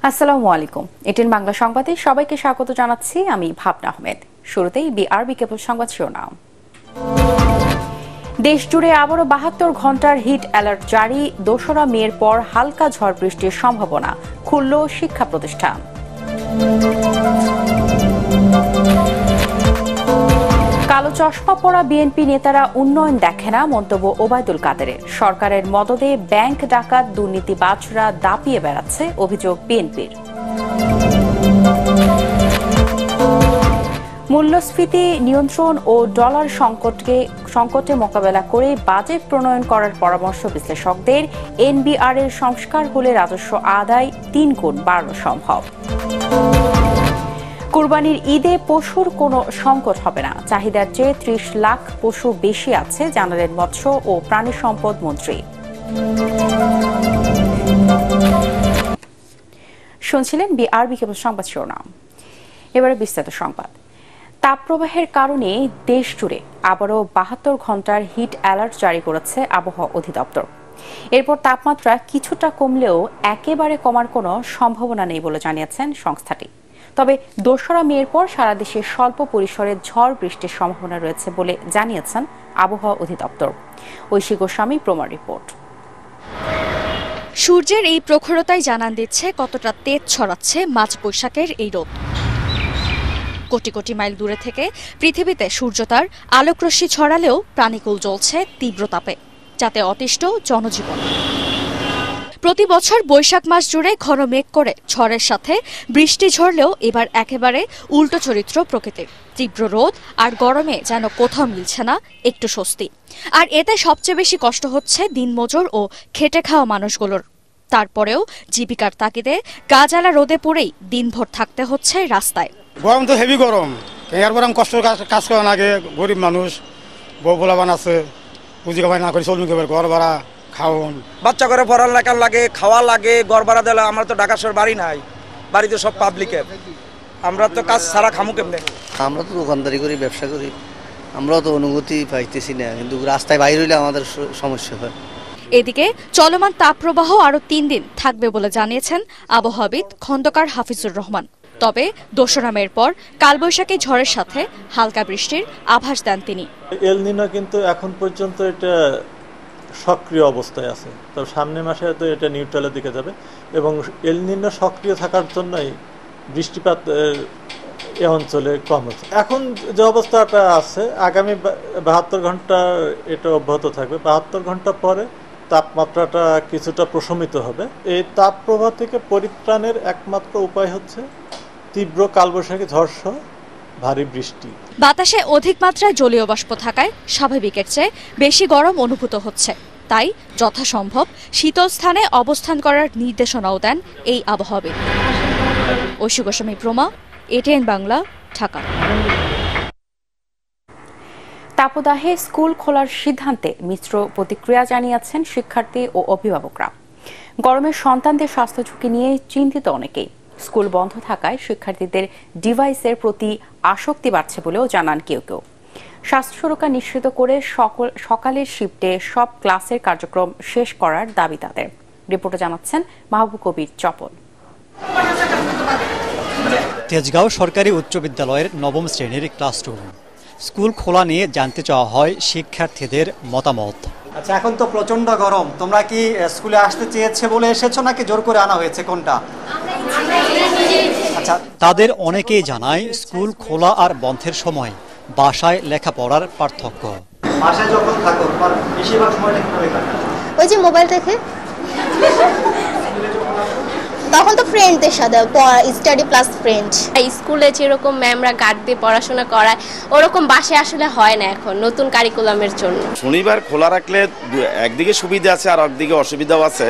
আসসালামু আলাইকুম। এটিএন বাংলা সংবাদে সবাইকে স্বাগত জানাচ্ছি আমি ভাবনা আহমেদ। শুরুতেই বিআরবি কেবল সংবাদ শিরোনাম। দেশ জুড়ে আবারও ৭২ ঘন্টার হিট অ্যালার্ট জারি। ২রা মের পর হালকা ঝড় বৃষ্টির সম্ভাবনা, খুলল শিক্ষা প্রতিষ্ঠান। কালো চশমা পরা বিএনপি নেতারা উন্নয়ন দেখে না, মন্তব্য ওবায়দুল কাদেরের। সরকারের মদদে ব্যাংক ডাকাত দুর্নীতিবাজরা দাপিয়ে বেড়াচ্ছে, অভিযোগ বিএনপির। মূল্যস্ফীতি নিয়ন্ত্রণ ও ডলার সংকটে মোকাবেলা করে বাজেট প্রণয়ন করার পরামর্শ বিশ্লেষকদের। এনবিআর এর সংস্কার হলে রাজস্ব আদায় ৩ গুণ বাড়ানো সম্ভব। কুরবানির ঈদে পশুর কোনো সংকট হবে না, চাহিদার চেয়ে ৩০ লাখ পশু বেশি আছে, জানালেন মৎস্য ও প্রাণী সম্পদ মন্ত্রী। শুনছিলেন বিআরবি কেবল সংবাদ শিরোনাম। এবারে বিস্তারিত সংবাদ। তাপপ্রবাহের কারণে দেশ জুড়ে আবারও ৭২ ঘন্টার হিট অ্যালার্ট জারি করেছে আবহাওয়া অধিদপ্তর। এরপর তাপমাত্রা কিছুটা কমলেও একেবারে কমার কোনো সম্ভাবনা নেই বলে জানিয়েছেন সংস্থাটি। তবে ২রা মের পর সারা দেশে স্বল্প পরিসরে ঝড় বৃষ্টির সম্ভাবনা রয়েছে বলে জানিয়েছেন আবহাওয়া অধিদপ্তর। ঐশী গোস্বামী প্রমাণ রিপোর্ট। সূর্যের এই প্রখরতাই জানান দিচ্ছে কতটা তেজ ছড়াচ্ছে মাঝ বৈশাখের এই রোদ। কোটি কোটি মাইল দূরে থেকে পৃথিবীতে সূর্য তার আলোকরশ্মি ছড়ালেও প্রাণীকুল জ্বলছে তীব্র তাপে, যাতে অতিষ্ঠ জনজীবন। প্রতি বছর বৈশাখ মাস জুড়ে ঘন মেঘ করে ঝড়ের সাথে বৃষ্টি ঝরলেও এবার একেবারে উল্টো চরিত্র প্রকৃতির। তীব্র রোদ আর গরমে যেন কোথাও মিলছে না একটু স্বস্তি। আর এতে সবচেয়ে বেশি কষ্ট হচ্ছে দিনমজুর ও খেটে খাওয়া মানুষগুলোর। তারপরেও জীবিকার তাগিদে গা জ্বালা রোদে পড়েই দিনভর থাকতে হচ্ছে রাস্তায়। গরম তো হেভি গরম, এরপর কষ্ট কাজ করা লাগে। গরিব মানুষ, বউ পোলাবান আছে, পুঁজি কামাই না করে চলবে, ঘর ভাড়া খাওয়ান, বাচ্চা করে পড়ালেখা লাগে, খাওয়া লাগে, ঘর ভাড়া দিলে। আমরা তো ঢাকা শহর বাড়ি নাই, বাড়িতে সব পাবলিকের। আমরা তো কাজ ছাড়া খামু কেমনে? আমরা তো দোকানদারি করি, ব্যবসা করি, আমরাও তো অনুভূতি পাইতেছি না, কিন্তু রাস্তায় বাইরে হইলে আমাদের সমস্যা হয়। এদিকে চলমান তাপপ্রবাহ আরও 3 দিন থাকবে বলে জানিয়েছেন আবহাওয়াবিদ খন্দকার হাফিজুর রহমান। তবে ২রা মের পর কালবৈশাখী ঝড়ের সাথে হালকা বৃষ্টির আভাস দেন তিনি। এল নিনো কিন্তু এখন পর্যন্ত এটা সক্রিয় অবস্থায় আছে, তো সামনের মাসে তো এটা নিউট্রালের দিকে যাবে এবং এল নিনো সক্রিয় থাকার জন্যই বৃষ্টিপাত এ অঞ্চলে কম হচ্ছে। এখন যে অবস্থাটা আছে আগামী ৭২ ঘন্টা এটা অব্যাহত থাকবে। ৭২ ঘন্টা পরে তাপমাত্রাটা কিছুটা প্রশমিত হবে। এই তাপপ্রবাহ থেকে পরিত্রাণের একমাত্র উপায় হচ্ছে তীব্র কালবৈশাখী ঝড়সহ ভারী বৃষ্টি। বাতাসে অধিক মাত্রায় জলীয় বাষ্প থাকায় স্বাভাবিকের চেয়ে বেশি গরম অনুভূত হচ্ছে। তাই যথাসম্ভব শীতল স্থানে অবস্থান করার নির্দেশনাও দেন এই আবহাওয়াবিদ। ঐশী গোস্বামী প্রমা, এটিএন বাংলা, ঢাকা। তাপদাহে স্কুল খোলার সিদ্ধান্তে মিশ্র প্রতিক্রিয়া জানিয়েছেন শিক্ষার্থী ও অভিভাবকরা। গরমে সন্তানদের স্বাস্থ্য ঝুঁকি নিয়ে চিন্তিত অনেকেই। স্কুল বন্ধ থাকায় শিক্ষার্থীদের ডিভাইসের প্রতি আসক্তি বাড়ছে বলেও জানান কেউ কেউ। স্বাস্থ্য সুরক্ষা নিশ্চিত করে সকালের শিফটে সব ক্লাসের কার্যক্রম শেষ করার দাবি তাদের। রিপোর্টে জানাচ্ছেন মাহবুব কবির চপল। তেজগাঁও সরকারি উচ্চ বিদ্যালয়ের ৯ম শ্রেণীর ক্লাসরুম। স্কুল খোলা নিয়ে জানতে চাওয়া হয় শিক্ষার্থীদের মতামত। আচ্ছা, এখন তো প্রচন্ড গরম, তোমরা কি স্কুলে আসতে চেয়েছে বলে এসেছো নাকি জোর করে আনা হয়েছে, কোনটা? আচ্ছা, তাদের অনেকেই জানায় স্কুল খোলা আর বন্ধের সময় বাসায় লেখাপড়ার পার্থক্য। বাসায় যখন থাকো তোমার বেশিরভাগ সময়টা কিভাবে কাটাও? ওই যে মোবাইল দেখে, তখন তো ফ্রেন্ডদের সাথে স্টাডি প্লাস ফ্রেন্ড। স্কুলে যেরকম ম্যামরা গার্ড দিয়ে পড়াশোনা করায় ওরকম বাসায় আসলে হয় না এখন নতুন কারিকুলামের জন্য। শনিবার খোলা রাখলে একদিকে সুবিধা আছে আর একদিকে অসুবিধাও আছে,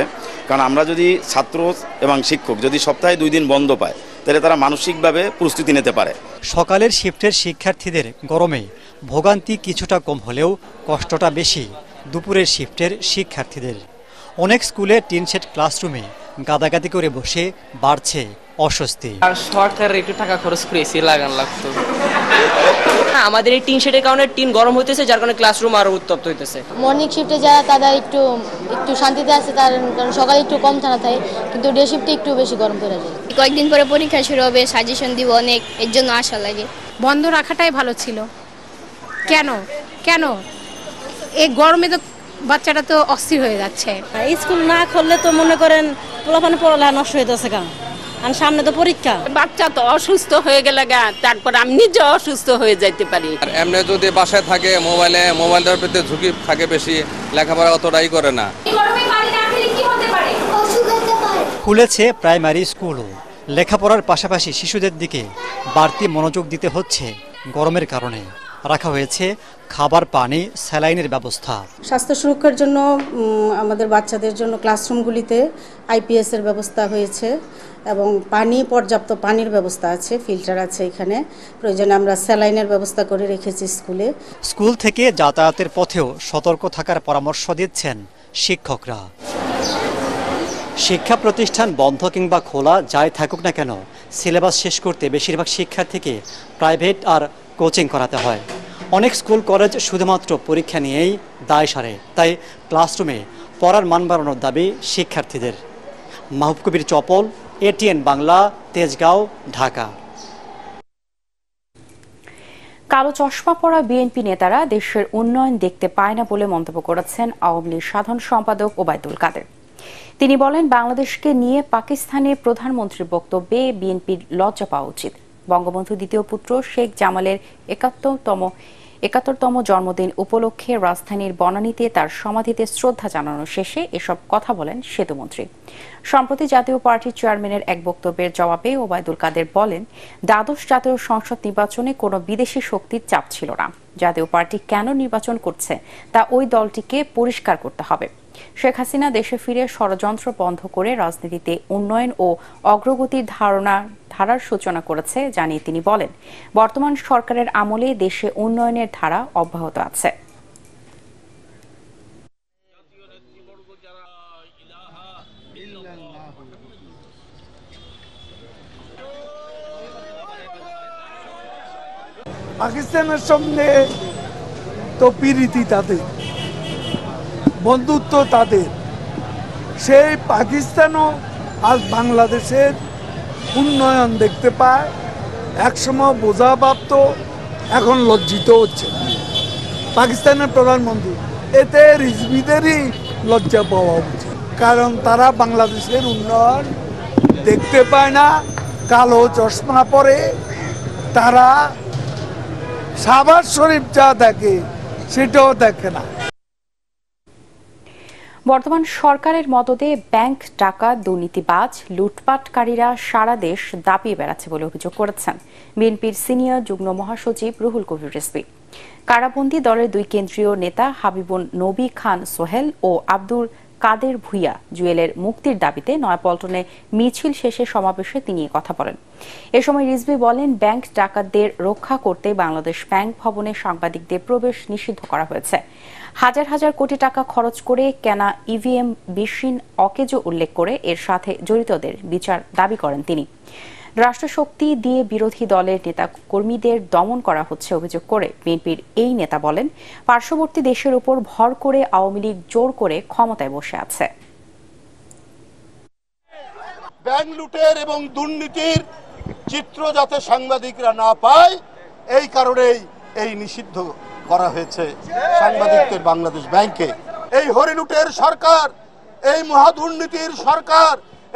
কারণ আমরা যদি ছাত্র এবং শিক্ষক যদি সপ্তাহে 2 দিন বন্ধ পায় তাহলে তারা মানসিকভাবে প্রস্তুতি নিতে পারে। সকালের শিফটের শিক্ষার্থীদের গরমে ভোগান্তি কিছুটা কম হলেও কষ্টটা বেশি দুপুরের শিফটের শিক্ষার্থীদের। অনেক স্কুলে টিনশেড ক্লাসরুমে গাদাগাদি করে বসে বাড়ছে অস্বস্তি। আর সরকার একটু টাকা খরচ করে এসি লাগান লাগতো, আমাদের এই টিন শেডের কারণে টিন গরম হইতেছে, যার কারণে ক্লাসরুম আরো উত্তপ্ত হইতেছে। মর্নিং শিফটে যারা তারা একটু শান্তিতে আছে, তার কারণ সকালে একটু কম ঠান্ডা থাকে, কিন্তু ডে শিফটে একটু বেশি গরম পড়ে যায়। কয়েকদিন পরে পরীক্ষা শুরু হবে, সাজেশন দিব অনেক, এর জন্য আশা লাগে। বন্ধ রাখাটাই ভালো ছিল। কেন কেন এই গরমে তো বাচ্চাটা তো অস্থির হয়ে যাচ্ছে। স্কুল না খুললে তো মনে করেন পোলাপানে পড়ালেখা নষ্ট হইতেছে, কারণ আর সামনে তো পরীক্ষা। বাচ্চা তো অসুস্থ হয়ে গেলে তারপর আমি নিজে অসুস্থ হয়ে যাইতে পারি। আর এমনি যদি বাসায় থাকে মোবাইলের প্রতি ঝুঁকি থাকে বেশি, লেখাপড়া অতটাই করে না। খুলেছে প্রাইমারি স্কুলও, লেখাপড়ার পাশাপাশি শিশুদের দিকে বাড়তি মনোযোগ দিতে হচ্ছে গরমের কারণে। রাখা হয়েছে খাবার, পানি, স্যালাইনের ব্যবস্থা। স্বাস্থ্য সুরক্ষার জন্য আমাদের বাচ্চাদের জন্য ক্লাসরুমগুলিতে আইপিএস এর ব্যবস্থা হয়েছে এবং পর্যাপ্ত পানির ব্যবস্থা আছে, ফিল্টার আছে এখানে। প্রয়োজনে আমরা স্যালাইনের ব্যবস্থা করে রেখেছি স্কুলে। স্কুল থেকে যাতায়াতের পথেও সতর্ক থাকার পরামর্শ দিচ্ছেন শিক্ষকরা। শিক্ষা প্রতিষ্ঠান বন্ধ কিংবা খোলা যাই থাকুক না কেন, সিলেবাস শেষ করতে বেশিরভাগ শিক্ষার্থীকে প্রাইভেট আর কোচিং করাতে হয়। অনেক স্কুল কলেজ শুধুমাত্র পরীক্ষা নিয়েই দায় সারে, তাই ক্লাসরুমে পড়ার মান বাড়ানোর দাবি শিক্ষার্থীদের। মাহবুব কবির চপল, এটিএন বাংলা, তেজগাঁও, ঢাকা। কালো চশমা পরা বিএনপি নেতারা দেশের উন্নয়ন দেখতে পায় না বলে মন্তব্য করেছেন আওয়ামী লীগ সাধারণ সম্পাদক ওবায়দুল কাদের। তিনি বলেন, বাংলাদেশকে নিয়ে পাকিস্তানের প্রধানমন্ত্রীর বক্তব্যে বিএনপির লজ্জা পাওয়া উচিত। বঙ্গবন্ধু দ্বিতীয় পুত্র শেখ জামালের ৭১তম জন্মদিন উপলক্ষে রাজধানীর বনানীতে তার সমাধিতে শ্রদ্ধা জানানো শেষে এসব কথা বলেন সেতুমন্ত্রী। সম্প্রতি জাতীয় পার্টির চেয়ারম্যানের এক বক্তব্যের জবাবে ওবায়দুল কাদের বলেন, দ্বাদশ জাতীয় সংসদ নির্বাচনে কোনো বিদেশি শক্তির চাপ ছিল না। জাতীয় পার্টি কেন নির্বাচন করছে তা ওই দলটিকে পরিষ্কার করতে হবে। শেখ হাসিনা দেশে ফিরে ষড়যন্ত্র বন্ধ করে রাজনীতিতে উন্নয়ন ও অগ্রগতির ধারার সূচনা করেছে জানিয়ে তিনি বলেন, বর্তমান সরকারের আমলে দেশে উন্নয়নের ধারা অব্যাহত আছে। পাকিস্তানের সঙ্গে তো প্রীতি তাদের, বন্ধুত্ব তাদের। সেই পাকিস্তানও আজ বাংলাদেশের উন্নয়ন দেখতে পায়, একসময় বোঝা ভাবত, এখন লজ্জিত হচ্ছে পাকিস্তানের প্রধানমন্ত্রী। এতে রিজভিদেরই লজ্জা পাওয়া উচিত, কারণ তারা বাংলাদেশের উন্নয়ন দেখতে পায় না। কালো চশমা পরে তারা শাহবাজ শরীফ যা দেখে সেটাও দেখে না। বর্তমান সরকারের মদদে ব্যাংক ডাকাত, দুর্নীতিবাজ, লুটপাটকারীরা সারা দেশ দাপিয়ে বেড়াচ্ছে বলে অভিযোগ করেছেন বিএনপির সিনিয়র যুগ্ম মহাসচিব রুহুল কবির রিজভী। কারাবন্দী দলের দুই কেন্দ্রীয় নেতা হাবিবুন নবী খান সোহেল ও আব্দুল কাদের ভুইয়া জুয়েলের মুক্তির দাবিতে নয়াপল্টনে মিছিল শেষে সমাবেশে তিনি কথা বলেন। এ সময় রিজভী বলেন, ব্যাংক ডাকাতদের রক্ষা করতে বাংলাদেশ ব্যাংক ভবনে সাংবাদিকদের প্রবেশ নিষিদ্ধ করা হয়েছে। হাজার হাজার কোটি টাকা খরচ করে কেনা ইভিএম মেশিন অকেজো উল্লেখ করে এর সাথে জড়িতদের বিচার দাবি করেন তিনি। রাষ্ট্রশক্তি দিয়ে বিরোধী দলের নেতা কর্মীদের দমন করা হচ্ছে অভিযোগ করে বিএনপির এই নেতা বলেন, পার্শ্ববর্তী দেশের উপর ভর করে আওয়ামী লীগ জোর করে ক্ষমতায় বসে আছে। ব্যাংক লুটের এবং দুর্নীতির চিত্র যাতে সাংবাদিকরা না পায়, এই কারণেই এই নিষিদ্ধ করা হয়েছে সাংবাদিকদের বাংলাদেশ ব্যাংকে। এই হরিলুটের সরকার, এই মহা দুর্নীতির সরকার,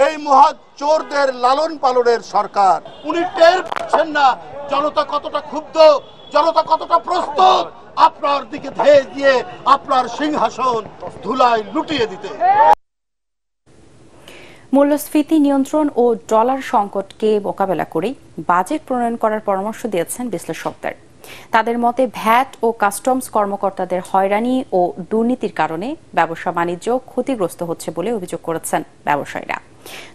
এই মহা চোরদের লালন পালনের সরকার। উনি টের পাচ্ছেন না জনতা কতটা ক্ষুব্ধ, জনতা কতটা প্রস্তুত আপনার দিকে ধেয়ে গিয়ে আপনার সিংহাসন ধুলায় লুটিয়ে দিতে। মূল্যস্ফীতি নিয়ন্ত্রণ ও ডলার সংকটকে মোকাবেলা করেই বাজেট প্রণয়ন করার পরামর্শ দিয়েছেন বিশ্লেষকদের। তাদের মতে ভ্যাট ও কাস্টমস কর্মকর্তাদের হয়রানি ও দুর্নীতির কারণে ব্যবসা বাণিজ্য ক্ষতিগ্রস্ত হচ্ছে বলে অভিযোগ করেছেন ব্যবসায়ীরা।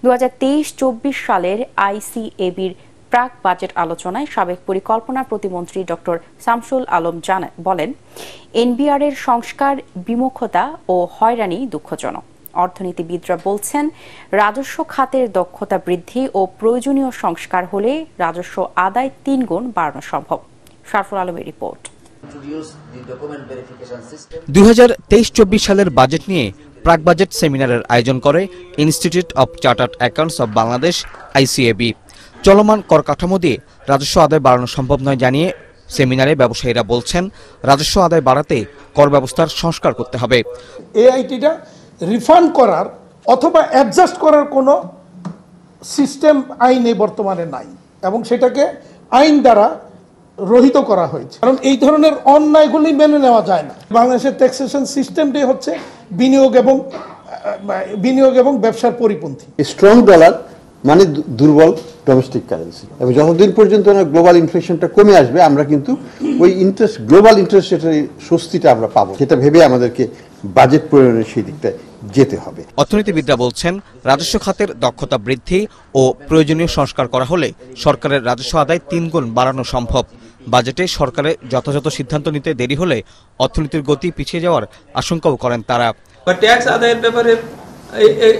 2023-24 সালের আইসিএবির প্রাক বাজেট আলোচনায় সাবেক পরিকল্পনা প্রতিমন্ত্রী ডক্টর শামসুল আলম বলেন, এনবিআর এর সংস্কার বিমুখতা ও হয়রানি দুঃখজনক। অর্থনীতিবিদরা বলছেন, রাজস্ব খাতের দক্ষতা বৃদ্ধি ও প্রয়োজনীয় সংস্কার হলে রাজস্ব আদায় 3 গুণ বাড়ানো সম্ভব। শারফুল আলমের রিপোর্ট। 2023-24 সালের বাজেট নিয়ে প্রাক বাজেট সেমিনারের আয়োজন করে institute of chartered accounts of Bangladesh ICAB। চলমান কর কাঠামো দিয়ে রাজস্ব আদায় বাড়ানো সম্ভব নয় জানিয়ে সেমিনারে ব্যবসায়ীরা বলছেন, রাজস্ব আদায় বাড়াতে কর ব্যবস্থার সংস্কার করতে হবে। AIT-টা রিফান্ড করার অথবা অ্যাডজাস্ট করার কোনো সিস্টেম আইনে বর্তমানে নাই এবং সেটাকে আইন দ্বারা রহিত করা হয়েছে, কারণ এই ধরনের অন্যায়গুলি মেনে নেওয়া যায় না। বাংলাদেশের ট্যাক্সেশন সিস্টেমটাই হচ্ছে বিনিয়োগ এবং ব্যবসার পরিপন্থী। স্ট্রং ডলার মানে দুর্বল ডোমেস্টিক কারেন্সি, এবং যতদিন পর্যন্ত না গ্লোবাল ইনফ্লেশনটা কমে আসবে আমরা কিন্তু ওই গ্লোবাল ইন্টারেস্ট রেটের স্বস্তিটা আমরা পাবো, সেটা ভেবে আমাদেরকে বাজেট প্রণয়নের সেই দিকটায় যেতে হবে। অর্থনীতিবিদরা বলছেন, রাজস্ব খাতের দক্ষতা বৃদ্ধি ও প্রয়োজনীয় সংস্কার করা হলে সরকারের রাজস্ব আদায় 3 গুণ বাড়ানো সম্ভব। বাজেটে সরকারের যথাযথ সিদ্ধান্ত নিতে দেরি হলে অর্থনীতির গতি পিছিয়ে যাওয়ার আশঙ্কাও করেন তারা। ট্যাক্স আদায়ের ব্যাপারে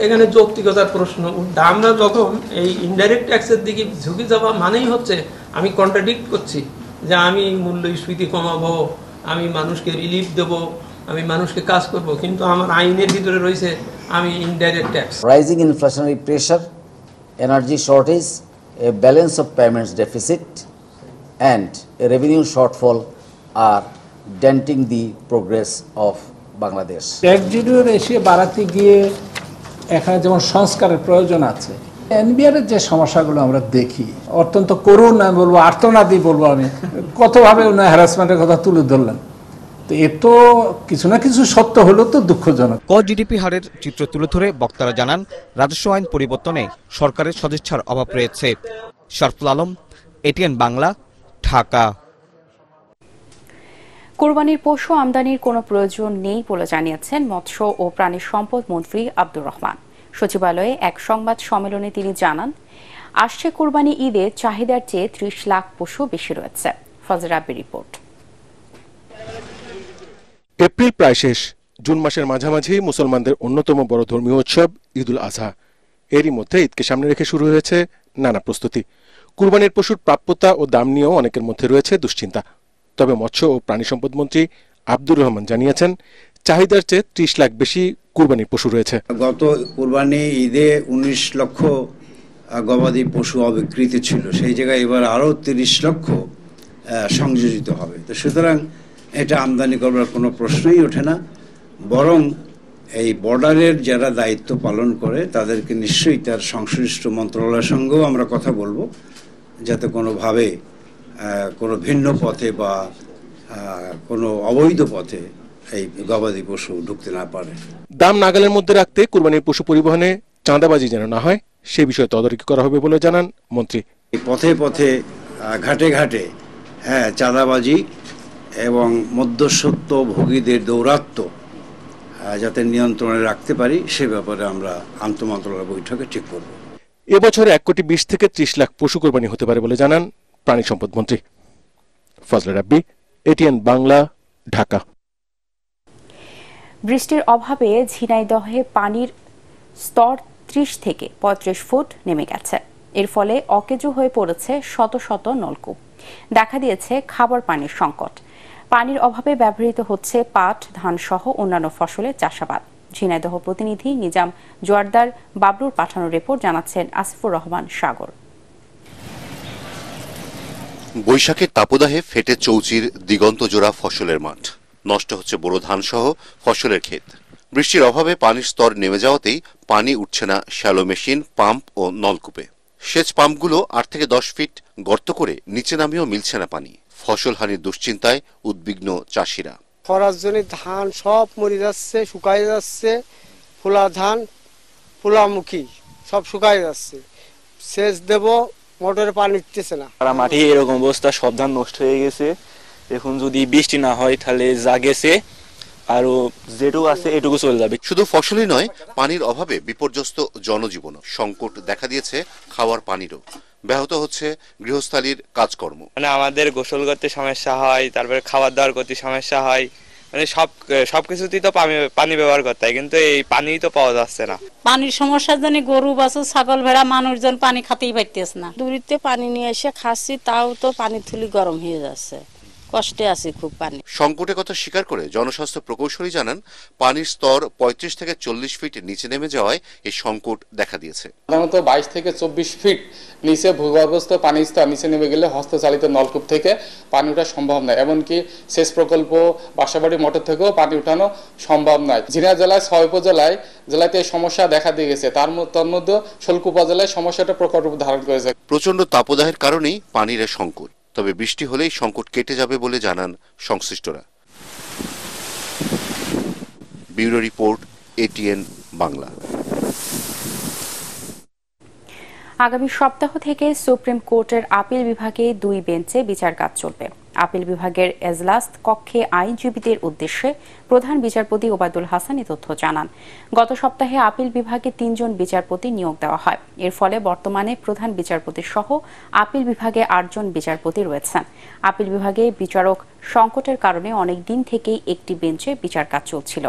এখানে যৌক্তিকতার প্রশ্ন। আমরা যখন এই ইনডাইরেক্ট ট্যাক্সের দিকে ঝুঁকে যাওয়া মানেই হচ্ছে আমি কন্ট্রাডিক্ট করছি যে আমি মূল্যস্ফীতি কমাবো, আমি মানুষকে রিলিফ দেব, আমি মানুষকে কাজ করব, কিন্তু আমার আইনের ভিতরে রয়েছে আমি indirect tax. Rising inflationary pressure, energy shortage, A balance of payments deficit and a revenue shortfall are denting the progress of Bangladesh. Tax zero ratio বাড়াতে গিয়ে এখানে যেমন সংস্কারের প্রয়োজন আছে। এনবিআর এর যে সমস্যাগুলো আমরা দেখি অত্যন্ত করুণ, আমি বলবো আর্তনাদি বলবো, আমি কতভাবে উনি হ্যারাসমেন্টের কথা তুলে ধরলেন। তো এ তো কিছু না কিছু সত্য হলো তো দুঃখজনক। কর জিডিপি হারের চিত্র তুলে ধরে বক্তারা জানান, রাজস্ব আইন পরিবর্তনে সরকারের সদিচ্ছার অভাব রয়েছে। শারফুল আলম, ATN বাংলা, ঢাকা। কোরবানির পশু আমদানির কোনো প্রয়োজন নেই বলে জানিয়েছেন মৎস্য ও প্রাণী সম্পদ মন্ত্রী আব্দুর রহমান। সচিবালয়ে এক সংবাদ সম্মেলনে তিনি জানান, আসছে কোরবানি ঈদে চাহিদার চেয়ে 30 লাখ পশু বেশি রয়েছে। ফজর রাব্বির রিপোর্ট। এপ্রিল প্রায় শেষ, জুন মাসের মাঝামাঝি মুসলমানদের অন্যতম বড় ধর্মীয় উৎসব ঈদুল আজহা। এরই মধ্যে ঈদকে সামনে রেখে শুরু হয়েছে নানা প্রস্তুতি। কুরবানির পশুর প্রাপ্যতা ও দাম নিয়েও অনেকের মধ্যে রয়েছে দুশ্চিন্তা। তবে মৎস্য ও প্রাণী সম্পদ মন্ত্রী আব্দুর রহমান জানিয়েছেন, চাহিদার চেয়ে 30 লাখ বেশি কুরবানির পশু রয়েছে। গত কুরবানি ঈদে 19 লক্ষ গবাদি পশু অবিকৃত ছিল, সেই জায়গায় এবার আরও 30 লক্ষ সংযোজিত হবে। তো সুতরাং এটা আমদানি করবার কোনো প্রশ্নই ওঠে না, বরং এই বর্ডারের যারা দায়িত্ব পালন করে তাদেরকে নিশ্চয়ই তার সংশ্লিষ্ট মন্ত্রণালয়ের সঙ্গেও আমরা কথা বলবো, যাতে কোনোভাবে কোনো ভিন্ন পথে বা কোনো অবৈধ পথে এই গবাদি পশু ঢুকতে না পারে। দাম নাগালের মধ্যে রাখতে কুরবানির পশু পরিবহনে চাঁদাবাজি যেন না হয় সে বিষয়ে তদারকি করা হবে বলে জানান মন্ত্রী। পথে পথে ঘাটে ঘাটে চাঁদাবাজি এবং মধ্যস্বত্ব ভোগীদের দৌরাত্ম্য যাতে নিয়ন্ত্রণে রাখতে পারি সে ব্যাপারে আমরা আন্তঃমন্ত্রণালয় বৈঠকে ঠিক করব। এবছর 1,20 থেকে 30 লাখ পশু কোরবানি হতে পারে বলে জানান প্রাণী সম্পদ মন্ত্রী। ফজল রাব্বি, ATN বাংলা, ঢাকা। বৃষ্টির অভাবে ঝিনাইদহে পানির স্তর 30 থেকে 35 ফুট নেমে গেছে। এর ফলে অকেজো হয়ে পড়েছে শত শত নলকূপ। দেখা দিয়েছে খাবার পানির সংকট। পানির অভাবে ব্যবহৃত হচ্ছে পাট, ধান সহ অন্যান্য ফসলের চাষাবাদ। ঝিনাইদহ প্রতিনিধি নিজাম জোয়ারদার বাবলুর পাঠানো রিপোর্ট জানাচ্ছেন আসিফুর রহমান সাগর। বৈশাখের তাপদাহে ফেটে চৌচির দিগন্ত জোড়া ফসলের মাঠ, নষ্ট হচ্ছে বোরো ধান সহ ফসলের ক্ষেত। বৃষ্টির অভাবে পানির স্তর নেমে যাওয়াতেই পানি উঠছে না শ্যালো মেশিন, পাম্প ও নলকূপে। সেচ পাম্পগুলো 8 থেকে 10 ফিট গর্ত করে নিচে নামিয়েও মিলছে না পানি। ফসল হানির দুশ্চিন্তায় উদ্বিগ্ন চাষিরা। খরার জন্য ধান সব মরে যাচ্ছে, শুকায় যাচ্ছে, ফোলা ধান ফোলামুখী সব শুকায় যাচ্ছে। সেচ দেব, মোটরে পানি উঠতেছে না। মাঠে এরকম অবস্থা, সব ধান নষ্ট হয়ে গেছে। এখন যদি বৃষ্টি না হয় তাহলে যা গেছে আরো যেটুকু আছে এটুকু চলে যাবে। শুধু ফসলই নয়, পানির অভাবে বিপর্যস্ত জনজীবন। সংকট দেখা দিয়েছে খাওয়ার পানিরও। ব্যাহত হচ্ছে গৃহস্থালির কাজকর্ম। মানে আমাদের গোসল করতে সমস্যা হয়, তারপরে খাবার দাবার করতে সমস্যা হয়, মানে সবকিছুতেই তো পানি ব্যবহার করতে হয়, কিন্তু এই পানি তো পাওয়া যাচ্ছে না। পানির সমস্যার জন্য গরু, বাছুর, ছাগল, ভেড়া মানুষজন পানি খাতেই পারতেছে না। দূরিতে পানি নিয়ে এসে খাচ্ছি, তাও তো পানির থুলি গরম হয়ে যাচ্ছে। কষ্টে আছি খুব পানি। সংকটের কথা স্বীকার করে জনস্বাস্থ্য প্রকৌশলী জানান পানির স্তর 35 থেকে 40 ফিট নিচে নেমে যাওয়ায় এই সংকট দেখা দিয়েছে। সাধারণত 22 থেকে 24 ফিট নিচে ভূগর্ভস্থ পানির স্তর নিচে নেমে গেলে হস্তচালিত নলকূপ থেকে পানি ওঠা সম্ভব নয়, এমনকি সেচ প্রকল্প বাসাবাড়ি মোটর থেকেও পানি উঠানো সম্ভব নয়। ঝিনাইদহ জেলায় 6 জেলাতে এই সমস্যা দেখা দিয়ে গেছে, তার মধ্যে শোলকুপা উপজেলায় সমস্যাটা প্রকট রূপ ধারণ করেছে। প্রচন্ড তাপদাহের কারণেই পানির সংকট, তবে বৃষ্টি হলেই সংকট কেটে যাবে বলে জানান সংশ্লিষ্টরা। Bureau report, ATN Bangla. আগামী সপ্তাহ থেকে সুপ্রিম কোর্টের আপিল বিভাগে 2 বেঞ্চে বিচার কাজ চলবে। আপিল বিভাগের এজলাস কক্ষে আইনজীবীদের উদ্দেশ্যে প্রধান বিচারপতি ওবায়দুল হাসান এ তথ্য জানান। গত সপ্তাহে আপিল বিভাগে 3 জন বিচারপতি নিয়োগ দেওয়া হয়। এর ফলে বর্তমানে প্রধান বিচারপতি সহ আপিল বিভাগে 8 জন বিচারপতি রয়েছেন। আপিল বিভাগে বিচারক সংকটের কারণে অনেক দিন থেকেই একটি বেঞ্চে বিচার কাজ চলছিল।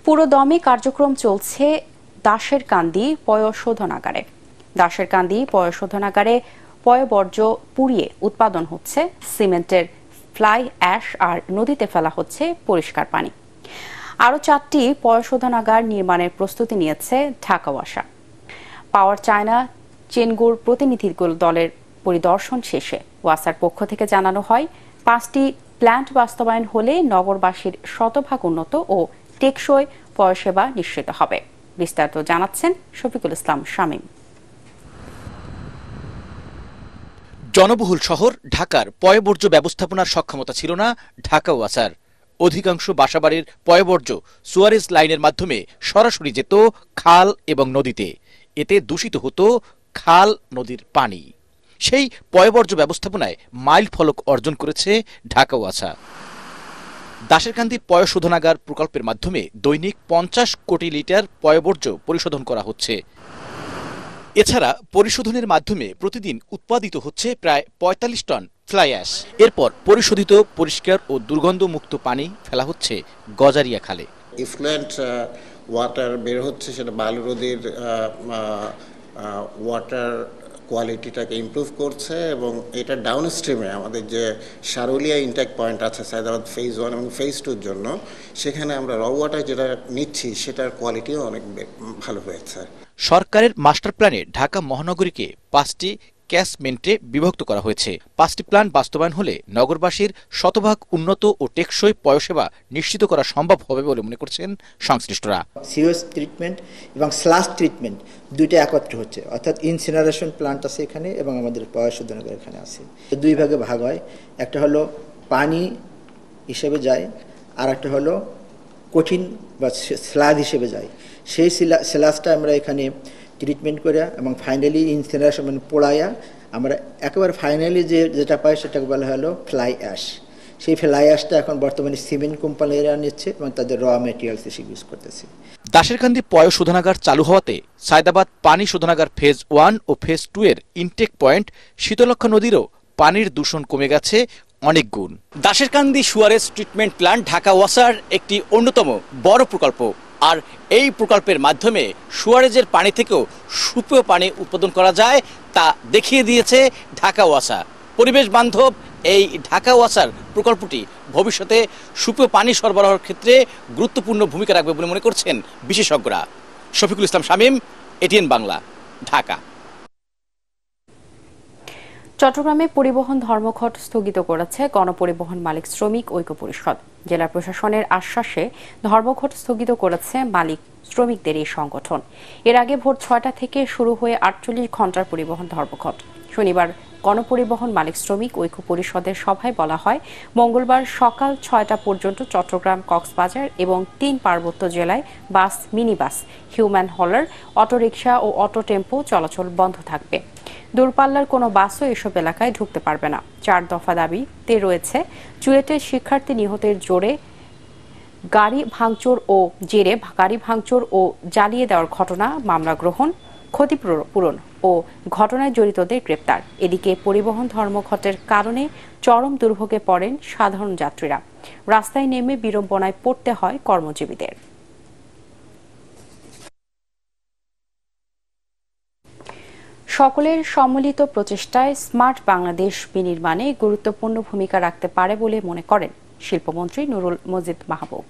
পুরো দমে কার্যক্রম চলছে দাসেরকান্দি পয়ঃশোধনাগারে। দাসেরকান্দি পয়ঃশোধনাগারে পয়ঃবর্জ্য পুড়িয়ে উৎপাদন হচ্ছে সিমেন্টের ফ্লাই অ্যাশ আর নদীতে ফেলা হচ্ছে পরিষ্কার পানি। আরও 4টি পয়ঃশোধনাগার নির্মাণের প্রস্তুতি নিয়েছে ঢাকা ওয়াসা। পাওয়ার চায়না চেনগুর প্রতিনিধি দলের পরিদর্শন শেষে ওয়াসার পক্ষ থেকে জানানো হয় 5টি প্ল্যান্ট বাস্তবায়ন হলে নগরবাসীর শতভাগ উন্নত ও টেকসই পয়ঃসেবা নিশ্চিত হবে। বিস্তারিত জানাচ্ছেন শফিকুল ইসলাম শামীম। জনবহুল শহর ঢাকার পয়ঃবর্জ্য ব্যবস্থাপনার সক্ষমতা ছিল না ঢাকা ওয়াসার। অধিকাংশ বাসাবাড়ির পয়ঃবর্জ্য সুয়ারেজ লাইনের মাধ্যমে সরাসরি যেত খাল এবং নদীতে। এতে দূষিত হতো খাল নদীর পানি। সেই পয়ঃবর্জ্য ব্যবস্থাপনায় মাইল ফলক অর্জন করেছে ঢাকা ওয়াসা। দাসেরকান্দি পয়ঃশোধনাগার প্রকল্পের মাধ্যমে দৈনিক 50 কোটি লিটার পয়ঃবর্জ্য পরিশোধন করা হচ্ছে। এছাড়া পরিশোধনের মাধ্যমে প্রতিদিন উৎপাদিত হচ্ছে প্রায় 45 টন ফ্লাই অ্যাশ। এরপর পরিশোধিত পরিষ্কার ও দুর্গন্ধমুক্ত পানি ফেলা হচ্ছে গজারিয়া খালে। ইফ্লুয়েন্ট ওয়াটার বের হচ্ছে, সেটা বালু নদীর ওয়াটার কোয়ালিটিটাকে ইমপ্রুভ করছে এবং এটা ডাউন স্ট্রিমে আমাদের যে সারুলিয়া ইনটেক পয়েন্ট আছে সায়দাবাদ ফেজ 1 এবং ফেজ 2-র জন্য, সেখানে আমরা র ওয়াটার যেটা নিচ্ছি সেটার কোয়ালিটিও অনেক ভালো হয়েছে। সরকারের মাস্টার প্ল্যানে ঢাকা মহানগরীকে 5টি ক্যাচমেন্টে বিভক্ত করা হয়েছে। 5টি প্ল্যান বাস্তবায়ন হলে নগরবাসীর শতভাগ উন্নত ও টেকসই পয়ঃসেবা নিশ্চিত করা সম্ভব হবে বলে মনে করছেন সংশ্লিষ্টরা। সিওয়েজ ট্রিটমেন্ট এবং স্লাশ ট্রিটমেন্ট দুইটা একত্র হচ্ছে, অর্থাৎ ইনসিনারেশন প্ল্যান্ট আছে এখানে এবং আমাদের পয়ঃশোধনাগার এখানে আছে। 2 ভাগে ভাগ হয়, একটা হলো পানি হিসেবে যায়, আর একটা হলো কঠিন বা স্লাগ হিসেবে যায়। সেই স্লাজটা আমরা এখানে ট্রিটমেন্ট করে এবং ফাইনালি ইনসিনারেশন মানে পোড়াইয়া আমরা একেবারে ফাইনালি যেটা পাই সেটাকে বলা হলো ফ্লাই অ্যাশ। সেই ফ্লাই অ্যাশটা এখন বর্তমানে সিমেন্ট কোম্পানিরা নিচ্ছে এবং তাদের র ম্যাটেরিয়ালস হিসেবে ইউজ করতেছে। দাসেরকান্দি পয়ঃশোধনাগার চালু হওয়াতে সায়দাবাদ পানি শোধনাগার ফেজ 1 ও ফেজ 2 এর ইনটেক পয়েন্ট শীতলক্ষ্যা নদীরও পানির দূষণ কমে গেছে অনেক গুণ। দাসেরকান্দি সুয়ারেজ ট্রিটমেন্ট প্ল্যান্ট ঢাকা ওয়াসার একটি অন্যতম বড় প্রকল্প। আর এই প্রকল্পের মাধ্যমে সুয়ারেজের পানি থেকেও সুপেয় পানি উৎপাদন করা যায় তা দেখিয়ে দিয়েছে ঢাকা ওয়াসা। পরিবেশ বান্ধব এই ঢাকা ওয়াসার প্রকল্পটি ভবিষ্যতে সুপেয় পানি সরবরাহের ক্ষেত্রে গুরুত্বপূর্ণ ভূমিকা রাখবে বলে মনে করছেন বিশেষজ্ঞরা। শফিকুল ইসলাম শামীম, এটিএন বাংলা, ঢাকা। চট্টগ্রামে পরিবহন ধর্মঘট স্থগিত করেছে গণপরিবহন মালিক শ্রমিক ঐক্য পরিষদ। জেলা প্রশাসনের আশ্বাসে ধর্মঘট স্থগিত করেছে মালিক শ্রমিকদের এই সংগঠন। এর আগে ভোর 6টা থেকে শুরু হয়ে 48 ঘন্টার পরিবহন ধর্মঘট। শনিবার গণপরিবহন মালিক শ্রমিক ঐক্য পরিষদের সভায় বলা হয়, মঙ্গলবার সকাল 6টা পর্যন্ত চট্টগ্রাম, কক্সবাজার এবং 3 পার্বত্য জেলায় bus, mini bus, human hauler, autorickshaw ও অটো টেম্পো চলাচল বন্ধ থাকবে। দূরপাল্লার কোনো বাসও এসব এলাকায় ঢুকতে পারবে না। 4 দফা দাবিতে রয়েছে চুয়েটের শিক্ষার্থী নিহতের গাড়ি ভাঙচুর ও জ্বালিয়ে দেওয়ার ঘটনা মামলা গ্রহণ, ক্ষতিপূরণ ও ঘটনায় জড়িতদের গ্রেপ্তার। এদিকে পরিবহন ধর্মঘটের কারণে চরম দুর্ভোগে পড়েন সাধারণ যাত্রীরা। রাস্তায় নেমে বিড়ম্বনায় পড়তে হয় কর্মজীবীদের। সকলের সম্মিলিত প্রচেষ্টায় স্মার্ট বাংলাদেশ বিনির্মাণে গুরুত্বপূর্ণ ভূমিকা রাখতে পারে বলে মনে করেন শিল্পমন্ত্রী নুরুল মজিদ মাহবুব।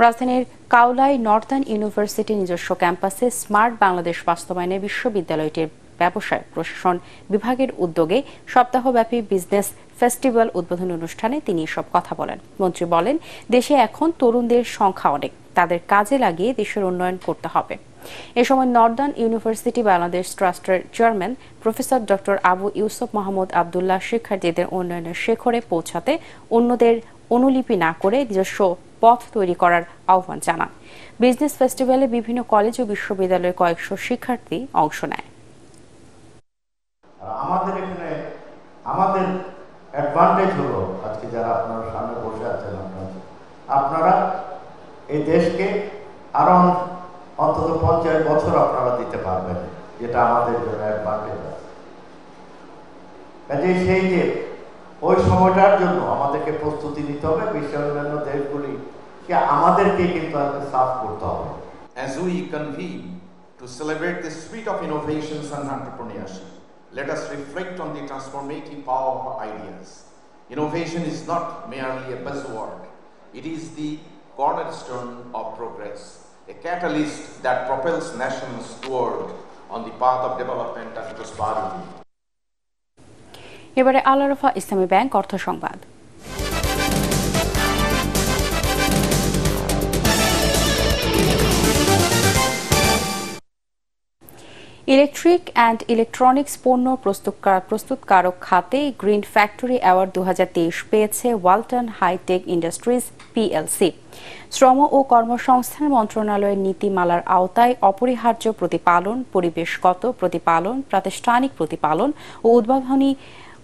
রাজধানীর কাউলাই নর্দার্ন ইউনিভার্সিটির নিজস্ব ক্যাম্পাসে স্মার্ট বাংলাদেশ বাস্তবায়নে বিশ্ববিদ্যালয়টির ব্যবসায় প্রশাসন বিভাগের উদ্যোগে সপ্তাহব্যাপী বিজনেস ফেস্টিভ্যাল উদ্বোধনী অনুষ্ঠানে তিনি এসব কথা বলেন। মন্ত্রী বলেন, দেশে এখন তরুণদের সংখ্যা অনেক, তাদের কাজে লাগিয়ে দেশের উন্নয়ন করতে হবে। এ সময় নর্দার্ন ইউনিভার্সিটি বাংলাদেশ ট্রাস্টের chairman professor doctor Abu Yusuf Mahmud Abdullah শিক্ষার্থীদের উন্নয়নের শিখরে পৌঁছাতে অন্যদের অনুলিপি না করে নিজস্ব পথ তৈরি করার আহ্বান জানান। বিজনেস ফেস্টিভ্যালে বিভিন্ন কলেজ ও বিশ্ববিদ্যালয়ের কয়েকশো শিক্ষার্থী অংশ নেয়। আমাদের এখানে আমাদের অ্যাডভান্টেজ হলো আজকে যারা আপনারা সামনে বসে আছেন আপনারা এই দেশকে আরো অন্তত 50 বছর আপনারা দিতে পারবেন, যেটা আমাদের জন্য অ্যাডভান্টেজ আছে। কাজে সেই যে ওই সময়টার জন্য আমাদেরকে প্রস্তুতি নিতে হবে, বিশ্বের অন্যান্য দেশগুলিকে আমাদেরকে কিন্তু সাফ করতে হবে। As we convene to celebrate the spirit of innovations and entrepreneurship, let us reflect on the transformative power of ideas. Innovation is not merely a buzzword, it is the cornerstone of progress, a catalyst that propels nations toward on the path of development and prosperity. এবারে আল আরাফা ইসলামী bank অর্থ সংবাদ। Electric and electronics পণ্য প্রস্তুতকারক খাতে green factory award 2023 পেয়েছে Walton hi-tech industries PLC. শ্রম ও কর্মসংস্থান মন্ত্রণালয়ের নীতিমালার আওতায় অপরিহার্য প্রতিপালন, পরিবেশগত প্রতিপালন, প্রাতিষ্ঠানিক প্রতিপালন ও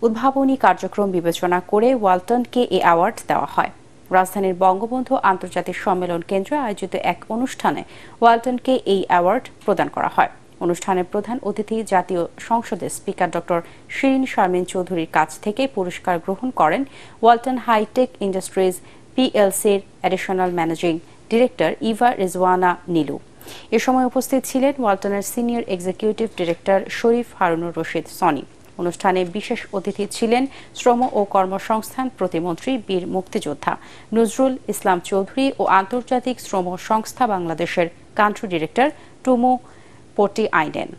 উদ্ভাবনী কার্যক্রম বিবেচনা করে ওয়ালটনকে এই অ্যাওয়ার্ড দেওয়া হয়। রাজধানীর বঙ্গবন্ধু আন্তর্জাতিক সম্মেলন কেন্দ্রে আয়োজিত এক অনুষ্ঠানে ওয়ালটনকে এই অ্যাওয়ার্ড প্রদান করা হয়। অনুষ্ঠানে প্রধান অতিথি জাতীয় সংসদের স্পিকার ডক্টর শিরিন শারমিন চৌধুরীর কাছ থেকে পুরস্কার গ্রহণ করেন ওয়ালটন হাইটেক ইন্ডাস্ট্রিজ পিএলসির additional managing director Eva Rizwana Nilu. এ সময় উপস্থিত ছিলেন ওয়ালটনের senior executive director Sharif Harunur Rashid Sony. অনুষ্ঠানে বিশেষ অতিথি ছিলেন শ্রম ও কর্মসংস্থান প্রতিমন্ত্রী বীর মুক্তিযোদ্ধা নজরুল ইসলাম চৌধুরী ও আন্তর্জাতিক শ্রম সংস্থা বাংলাদেশের কান্ট্রি ডিরেক্টর টুমু পটি আইডেন।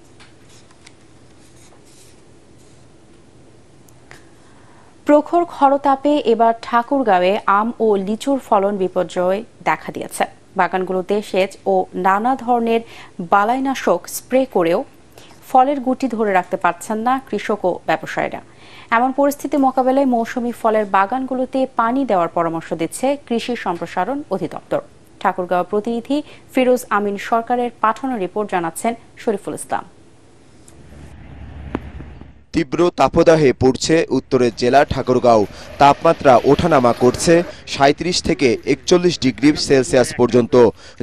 প্রখর খরতাপে এবার ঠাকুরগাঁওয়ে আম ও লিচুর ফলন বিপর্যয় দেখা দিয়েছে। বাগানগুলোতে সেচ ও নানা ধরনের বালাইনাশক স্প্রে করেও ফলের গুটি ধরে রাখতে পারছেন না কৃষক ও ব্যবসায়ীরা। এমন পরিস্থিতি মোকাবেলায় মৌসুমি ফলের বাগানগুলোতে পানি দেওয়ার পরামর্শ দিচ্ছে কৃষি সম্প্রসারণ অধিদপ্তর। ঠাকুরগাঁও প্রতিনিধি ফিরোজ আমিন সরকারের পাঠানো রিপোর্ট জানাচ্ছেন শরীফুল ইসলাম। তীব্র তাপদাহে পড়ছে উত্তরের জেলা ঠাকুরগাঁও। তাপমাত্রা ওঠানামা করছে 37 থেকে 41 ডিগ্রি সেলসিয়াস পর্যন্ত।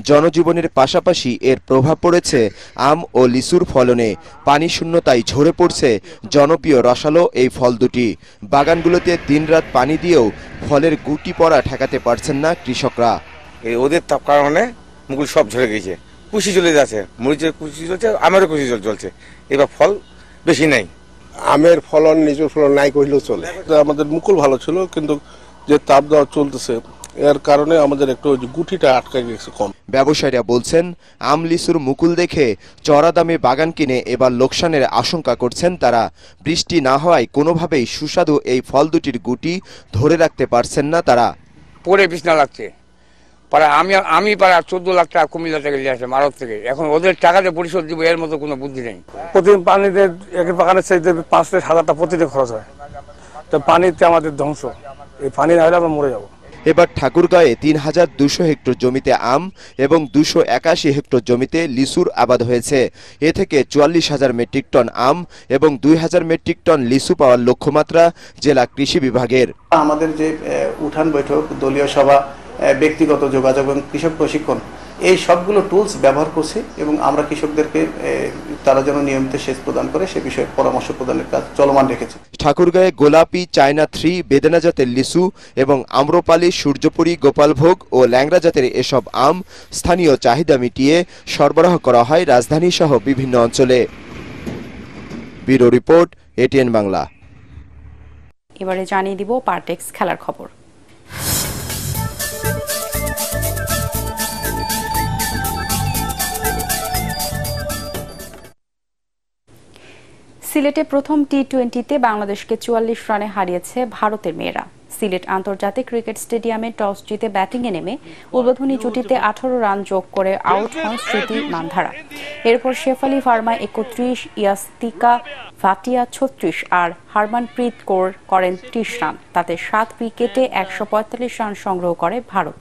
জনজীবনের পাশাপাশি এর প্রভাব পড়েছে আম ও লিচুর ফলনে। পানি শূন্যতায় ঝরে পড়ছে জনপ্রিয় রসালো এই ফল দুটি। বাগানগুলোতে দিনরাত পানি দিয়েও ফলের গুটি পড়া ঠেকাতে পারছেন না কৃষকরা। এই ওদের তাপ কারণে মুকুল সব ঝরে গেছে, কুশি চলে যাচ্ছে, মরিচের কুশি চলছে, আমেরও কুশি চলছে, এবার ফল বেশি নাই। আমের ফলন লিচুর ফলন নাই কইলেও চলে। আমাদের মুকুল ভালো ছিল, কিন্তু যে তাপ দেওয়া চলতেছে এর কারণে আমাদের একটু গুটিটা আটকে গেছে কম। ব্যবসায়ীরা বলছেন আম লিচুর মুকুল দেখে চড়া দামে বাগান কিনে এবার লোকসানের আশঙ্কা করছেন তারা। বৃষ্টি না হওয়ায় কোনোভাবেই সুস্বাদু এই ফল দুটির গুটি ধরে রাখতে পারছেন না তারা। পরে বিছনা লাগছে, আমি পারা 14 লাখ টাকা কুমিল্লা থেকে নিয়ে আসলাম আড়ত থেকে। এখন ওদের টাকাতে পরিশোধ দিব এর মতো কোনো বুদ্ধি নেই। প্রতিদিন পানিতে এক বাগানের চাইতে 5 থেকে 7 টাকা প্রতিদিন খরচ হয়, তো পানিতে আমাদের ধ্বংস। এই পানি না হলে আমরা মরে যাবো। এবার ঠাকুরগাঁয়ে 3200 হেক্টর জমিতে আম এবং 281 হেক্টর জমিতে লিচুর আবাদ হয়েছে। এ থেকে 44,000 মেট্রিক টন আম এবং 2000 মেট্রিক টন লিচু পাওয়ার লক্ষ্যমাত্রা জেলা কৃষি বিভাগের। আমাদের যে উঠান বৈঠক, দলীয় সভা, ব্যক্তিগত যোগাযোগ এবং কৃষক প্রশিক্ষণ, এই সবগুলো টুলস ব্যবহার করছি এবং আমরা কৃষকদেরকে তারা যেন নিয়মিত সেচ প্রদান করে সে বিষয়ে পরামর্শ প্রদানের কাজ চলমান রেখেছি। ঠাকুরগাঁয়ে গোলাপি, চায়না 3, বেদেনা জাতের লিচু এবং আম্রপালি, সূর্যপুরী, গোপালভোগ ও ল্যাংড়া জাতের এসব আম স্থানীয় চাহিদা মিটিয়ে সরবরাহ করা হয় রাজধানী সহ বিভিন্ন অঞ্চলে। Bureau report, ATN Bangla. এবারে জানিয়ে দিব পারটেক্স খেলার খবর। সিলেটে প্রথম টি-20তে বাংলাদেশকে 44 রানে হারিয়েছে ভারতের মেয়েরা। সিলেট আন্তর্জাতিক ক্রিকেট স্টেডিয়ামে টস জিতে ব্যাটিংয়ে নেমে উদ্বোধনী জুটিতে 18 রান যোগ করে আউট হন স্মৃতি মান্ধারা। এরপর শেফালি ভার্মা 31, ইয়াস্তিকা ভাটিয়া 36 আর হারমানপ্রীত কৌর করেন 30 রান। তাতে 7 উইকেটে 145 রান সংগ্রহ করে ভারত।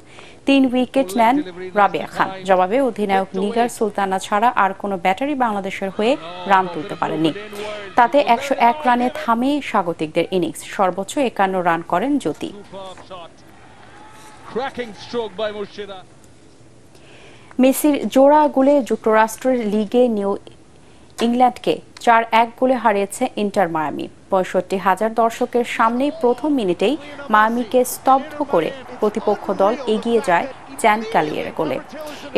3 উইকেট নেন রাবেয়া খান। জবাবে অধিনায়ক নিগার সুলতানা ছাড়া আর কোনো ব্যাটারি বাংলাদেশের হয়ে রান তুলতে পারেনি। তাতে 101 রানে থামে স্বাগতিকদের ইনিংস। সর্বোচ্চ 51 রান করেন জ্যোতি। মেসির জোড়া গোলে যুক্তরাষ্ট্রের লিগে নিউ ইংল্যান্ডকে 4-1 গোলে হারিয়েছে ইন্টার মায়ামি। 65,000 দর্শকের সামনে প্রথম মিনিটেই মায়ামিকে স্তব্ধ করে প্রতিপক্ষ দল এগিয়ে যায় চ্যান ক্যালিয়ের গোলে।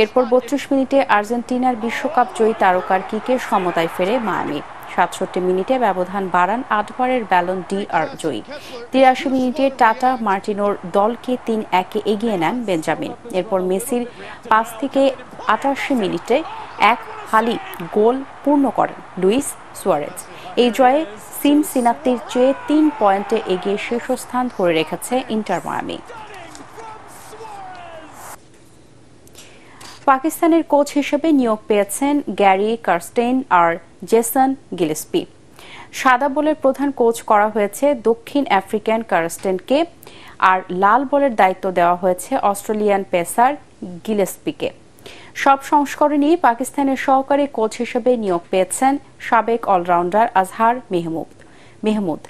এরপর 32 মিনিটে আর্জেন্টিনার বিশ্বকাপ জয়ী তারকার কিকে সমতায় ফেরে মায়ামি। 67 মিনিটে ব্যবধান বাড়ান 8 বারের ব্যালন ডি'আর জয়ী। 83 মিনিটে টাটা মার্টিনোর দলকে 3-1 এগিয়ে নেন বেঞ্জামিন। এরপর মেসির পাস থেকে 88 মিনিটে এক হালি গোল পূর্ণ করেন লুইস সুয়ারেজ। এই জয়ে সিনসিনাতির চেয়ে 3 পয়েন্টে এগিয়ে শীর্ষস্থান ধরে রেখেছে ইন্টার মায়ামি। পাকিস্তানের কোচ হিসেবে নিয়োগ পেয়েছেন গ্যারি কারস্টেইন আর জেসন গিলেস্পি। সাদা বলের প্রধান কোচ করা হয়েছে দক্ষিণ আফ্রিকান কারস্টেনকে, আর লাল বলের দায়িত্ব দেওয়া হয়েছে অস্ট্রেলিয়ান পেসার গিলেস্পিকে। সব সংস্করণেই পাকিস্তানের সহকারী কোচ হিসেবে নিয়োগ পেয়েছেন সাবেক অলরাউন্ডার আজহার মেহমুদ।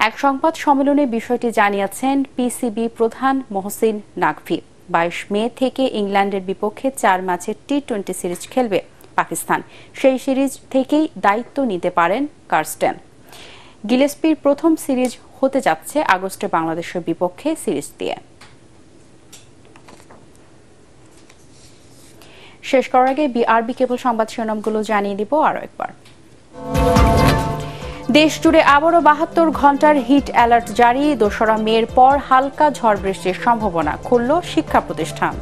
এক সংবাদ সম্মেলনে বিষয়টি জানিয়েছেন পিসিবি প্রধান মহসিন নাকভি। 22 মে থেকে ইংল্যান্ডের বিপক্ষে 4 ম্যাচের টি-20 সিরিজ খেলবে পাকিস্তান। সেই সিরিজ থেকেই দায়িত্ব নিতে পারেন কারস্টেন। গিলেস্পির প্রথম সিরিজ হতে যাচ্ছে আগস্টে বাংলাদেশের বিপক্ষে সিরিজ দিয়ে। শেষ করার আগে বিআরবি কেবল সংবাদ শিরোনামগুলো জানিয়ে দিব আরো একবার। দেশ জুড়ে আবারও 72 ঘন্টার হিট অ্যালার্ট জারি। 2রা মের পর হালকা ঝড় বৃষ্টির সম্ভাবনা। খুলল শিক্ষা প্রতিষ্ঠান।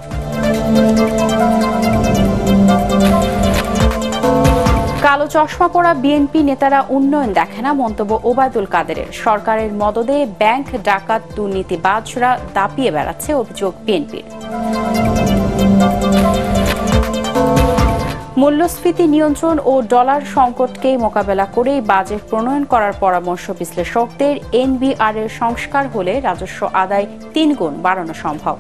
কালো চশমা পরা বিএনপি নেতারা উন্নয়ন দেখে না, মন্তব্য ওবায়দুল কাদেরের। সরকারের মদদে ব্যাংক ডাকাত দুর্নীতিবাজরা দাপিয়ে বেড়াচ্ছে, অভিযোগ বিএনপির। মূল্যস্ফীতি নিয়ন্ত্রণ ও ডলার সংকটকে মোকাবেলা করেই বাজেট প্রণয়ন করার পরামর্শ বিশ্লেষকদের। এনবিআর এর সংস্কার হলে রাজস্ব আদায় 3 গুণ বাড়ানো সম্ভব।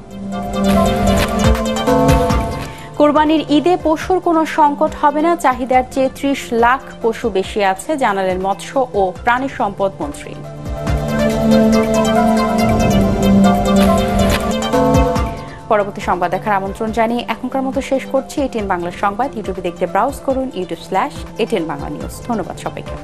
কোরবানির ঈদে পশুর কোনো সংকট হবে না, চাহিদার চেয়ে 30 লাখ পশু বেশি আছে, জানালেন মৎস্য ও প্রাণী সম্পদ মন্ত্রী। পরবর্তী সংবাদ দেখার আমন্ত্রণ জানিয়ে এখনকার মতো শেষ করছি এটিএন বাংলা সংবাদ। ইউটিউবে দেখতে ব্রাউজ করুন youtube/ATN Bangla News। ধন্যবাদ সবাইকে।